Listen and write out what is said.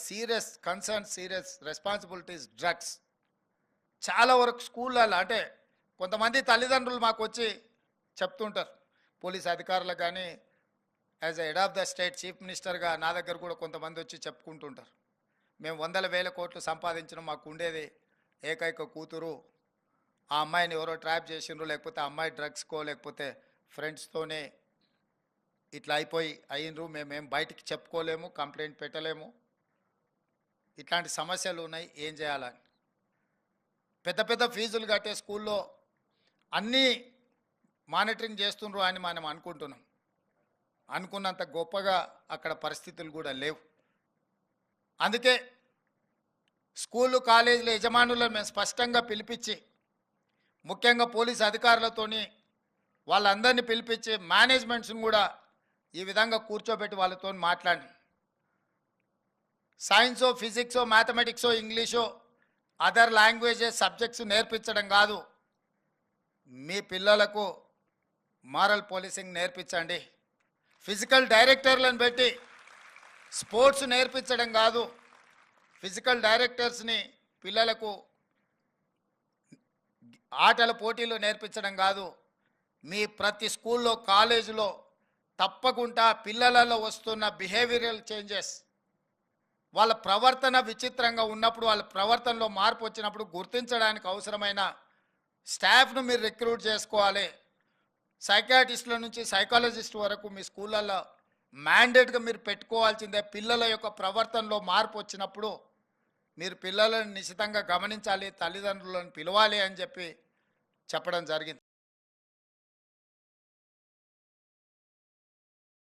Serious concern, serious responsibilities drugs. చాలా వరకు స్కూళ్ళల్లో అంటే కొంతమంది తల్లిదండ్రులు మాకు వచ్చి చెప్తుంటారు, పోలీస్ అధికారులు కానీ as a head of the state chief మినిస్టర్గా నా దగ్గర కూడా కొంతమంది వచ్చి చెప్పుకుంటుంటారు. మేము వందల వేల కోట్లు సంపాదించిన మాకు ఉండేది ఏకైక కూతురు, ఆ అమ్మాయిని ఎవరో ట్రాప్ చేసిండ్రు, లేకపోతే ఆ అమ్మాయి డ్రగ్స్కో లేకపోతే ఫ్రెండ్స్తోనే ఇట్లా అయ్యిండ్రు, మేమేం బయటికి చెప్పుకోలేము, కంప్లైంట్ పెట్టలేము, ఇట్లాంటి సమస్యలు ఉన్నాయి, ఏం చేయాలని. పెద్ద పెద్ద ఫీజులు కట్టే స్కూల్లో అన్నీ మానిటరింగ్ చేస్తుండ్రు అని మనం అనుకుంటున్నాం. అనుకున్నంత గొప్పగా అక్కడ పరిస్థితులు కూడా లేవు. అందుకే స్కూళ్ళు కాలేజీల యజమానులను మేము స్పష్టంగా పిలిపించి, ముఖ్యంగా పోలీస్ అధికారులతోని వాళ్ళందరినీ పిలిపించి మేనేజ్మెంట్స్ని కూడా ఈ విధంగా కూర్చోబెట్టి వాళ్ళతో మాట్లాడి, సైన్సో ఫిజిక్సో మ్యాథమెటిక్సో ఇంగ్లీషో అదర్ లాంగ్వేజెస్ సబ్జెక్ట్స్ నేర్పించడం కాదు, మీ పిల్లలకు మారల్ పోలీసింగ్ నేర్పించండి. ఫిజికల్ డైరెక్టర్లను పెట్టి స్పోర్ట్స్ నేర్పించడం కాదు, ఫిజికల్ డైరెక్టర్స్ని పిల్లలకు ఆటల పోటీలు నేర్పించడం కాదు, మీ ప్రతి స్కూల్లో కాలేజీలో తప్పకుండా పిల్లలలో వస్తున్న బిహేవియరల్ చేంజెస్, వాళ్ళ ప్రవర్తన విచిత్రంగా ఉన్నప్పుడు, వాళ్ళ ప్రవర్తనలో మార్పు వచ్చినప్పుడు గుర్తించడానికి అవసరమైన స్టాఫ్ను మీరు రిక్రూట్ చేసుకోవాలి. సైకాట్రిస్టుల నుంచి సైకాలజిస్ట్ వరకు మీ స్కూళ్ళల్లో మ్యాండేట్గా మీరు పెట్టుకోవాల్సిందే. పిల్లల యొక్క ప్రవర్తనలో మార్పు వచ్చినప్పుడు మీరు పిల్లలను నిశితంగా గమనించాలి, తల్లిదండ్రులను పిలవాలి అని చెప్పి చెప్పడం జరిగింది.